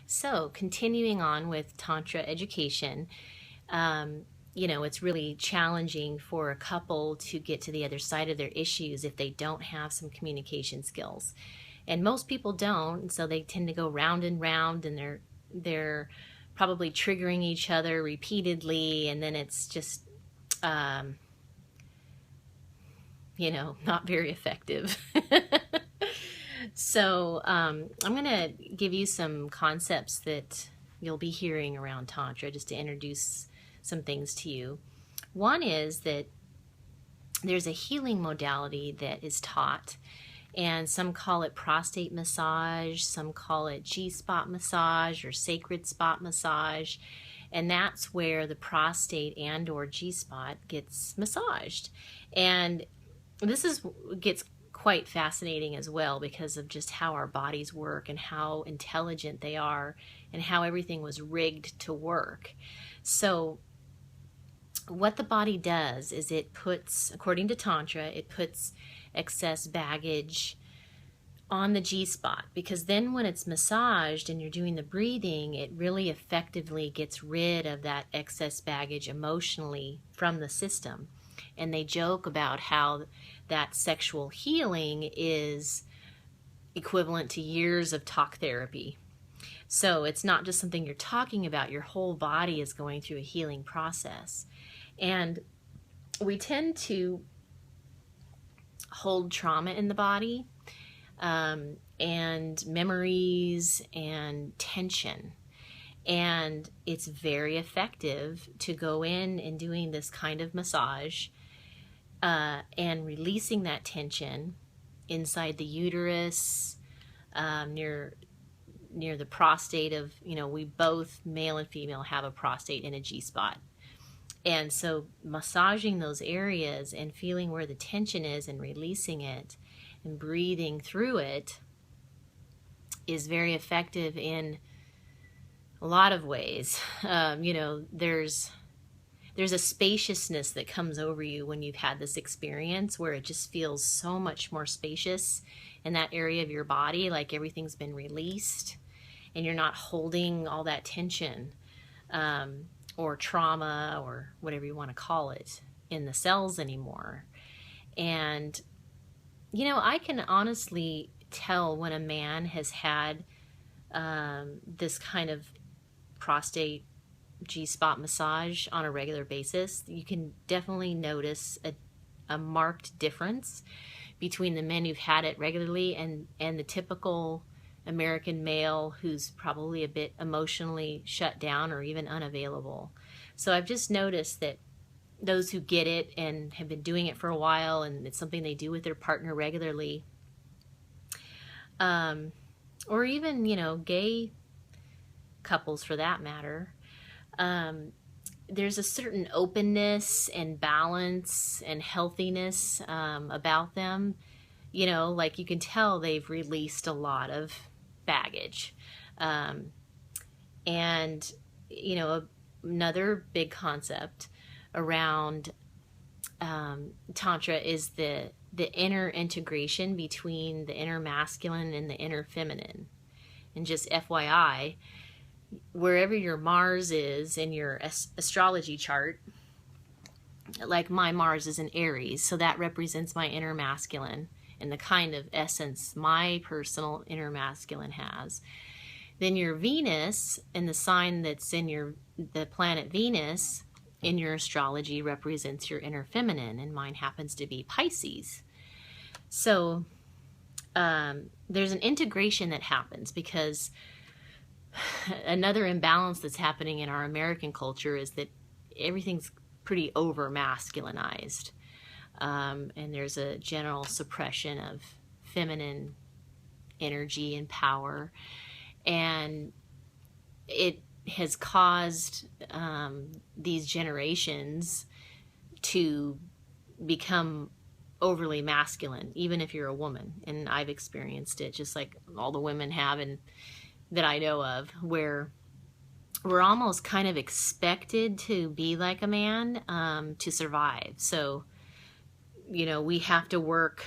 So, continuing on with Tantra education, it's really challenging for a couple to get to the other side of their issues if they don't have some communication skills. And most people don't, and so they tend to go round and round, and they're probably triggering each other repeatedly, and then it's just not very effective. So I'm going to give you some concepts that you'll be hearing around Tantra just to introduce some things to you. One is that there's a healing modality that is taught, and some call it prostate massage, some call it G-spot massage or sacred spot massage, and that's where the prostate and or G-spot gets massaged. And this gets quite fascinating as well because of just how our bodies work and how intelligent they are and how everything was rigged to work. So what the body does is it puts, according to Tantra, it puts excess baggage on the G-spot, because then when it's massaged and you're doing the breathing, it really effectively gets rid of that excess baggage emotionally from the system. And they joke about how that sexual healing is equivalent to years of talk therapy. So it's not just something you're talking about, your whole body is going through a healing process. And we tend to hold trauma in the body, and memories and tension. And it's very effective to go in and doing this kind of massage and releasing that tension inside the uterus, near the prostate of, we both, male and female, have a prostate and a G-spot. And so massaging those areas and feeling where the tension is and releasing it and breathing through it is very effective in a lot of ways. There's a spaciousness that comes over you when you've had this experience where it just feels so much more spacious in that area of your body, like everything's been released and you're not holding all that tension or trauma or whatever you want to call it in the cells anymore. And I can honestly tell when a man has had this kind of prostate G-spot massage on a regular basis. You can definitely notice a marked difference between the men who've had it regularly and the typical American male who's probably a bit emotionally shut down or even unavailable. So I've just noticed that those who get it and have been doing it for a while, and it's something they do with their partner regularly, or even, gay couples for that matter, there's a certain openness and balance and healthiness about them. Like you can tell they've released a lot of baggage. And, another big concept around Tantra is the inner integration between the inner masculine and the inner feminine. And just FYI, wherever your Mars is in your astrology chart, like my Mars is in Aries, so that represents my inner masculine and the kind of essence my personal inner masculine has. Then your Venus, and the sign that's in the planet Venus in your astrology, represents your inner feminine, and mine happens to be Pisces. So there's an integration that happens because another imbalance that's happening in our American culture is that everything's pretty over masculinized, and there's a general suppression of feminine energy and power, and it has caused these generations to become overly masculine, even if you're a woman. And I've experienced it, just like all the women have, and that I know of, where we're almost kind of expected to be like a man to survive. So, we have to work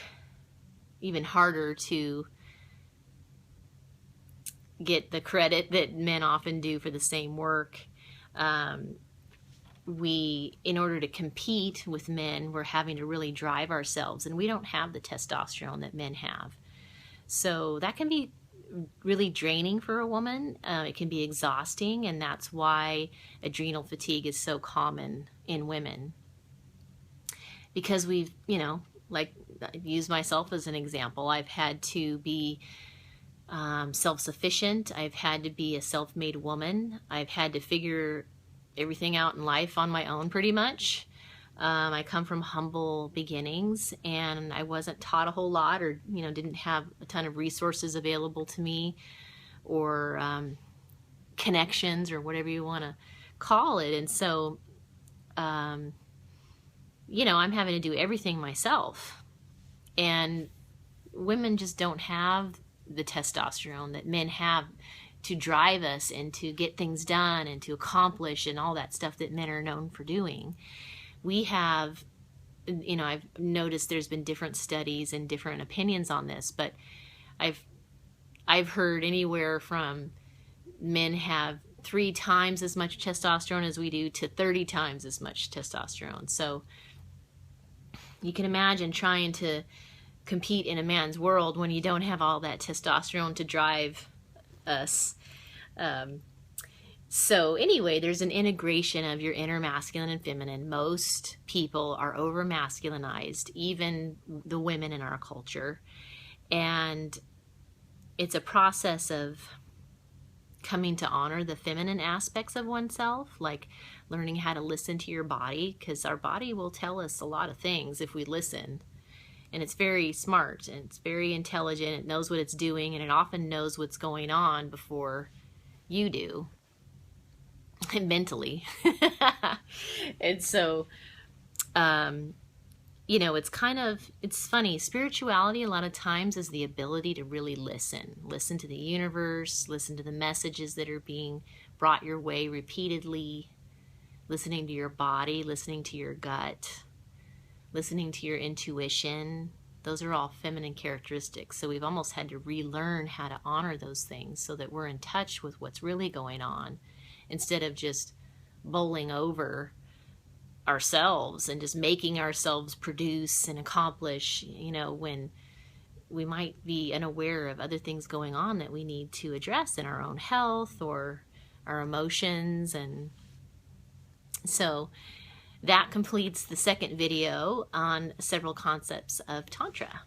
even harder to get the credit that men often do for the same work. In order to compete with men, we're having to really drive ourselves, and we don't have the testosterone that men have. So that can be really draining for a woman. It can be exhausting, and that's why adrenal fatigue is so common in women. Because we've, like, use myself as an example. I've had to be self-sufficient. I've had to be a self-made woman. I've had to figure everything out in life on my own, pretty much. I come from humble beginnings, and I wasn't taught a whole lot, or didn't have a ton of resources available to me, or connections, or whatever you want to call it. And so I'm having to do everything myself, and women just don't have the testosterone that men have to drive us and to get things done and to accomplish and all that stuff that men are known for doing. We have, I've noticed there's been different studies and different opinions on this, but I've heard anywhere from men have 3 times as much testosterone as we do to 30 times as much testosterone. So you can imagine trying to compete in a man's world when you don't have all that testosterone to drive us. So anyway, there's an integration of your inner masculine and feminine. Most people are over masculinized, even the women in our culture. And it's a process of coming to honor the feminine aspects of oneself, like learning how to listen to your body, because our body will tell us a lot of things if we listen. And it's very smart, and it's very intelligent. It knows what it's doing, and it often knows what's going on before you do, mentally. And so, it's funny. Spirituality, a lot of times, is the ability to really listen to the universe, listen to the messages that are being brought your way repeatedly, listening to your body, listening to your gut, listening to your intuition. Those are all feminine characteristics. So we've almost had to relearn how to honor those things so that we're in touch with what's really going on, instead of just bowling over ourselves and just making ourselves produce and accomplish, when we might be unaware of other things going on that we need to address in our own health or our emotions. And so that completes the second video on several concepts of Tantra.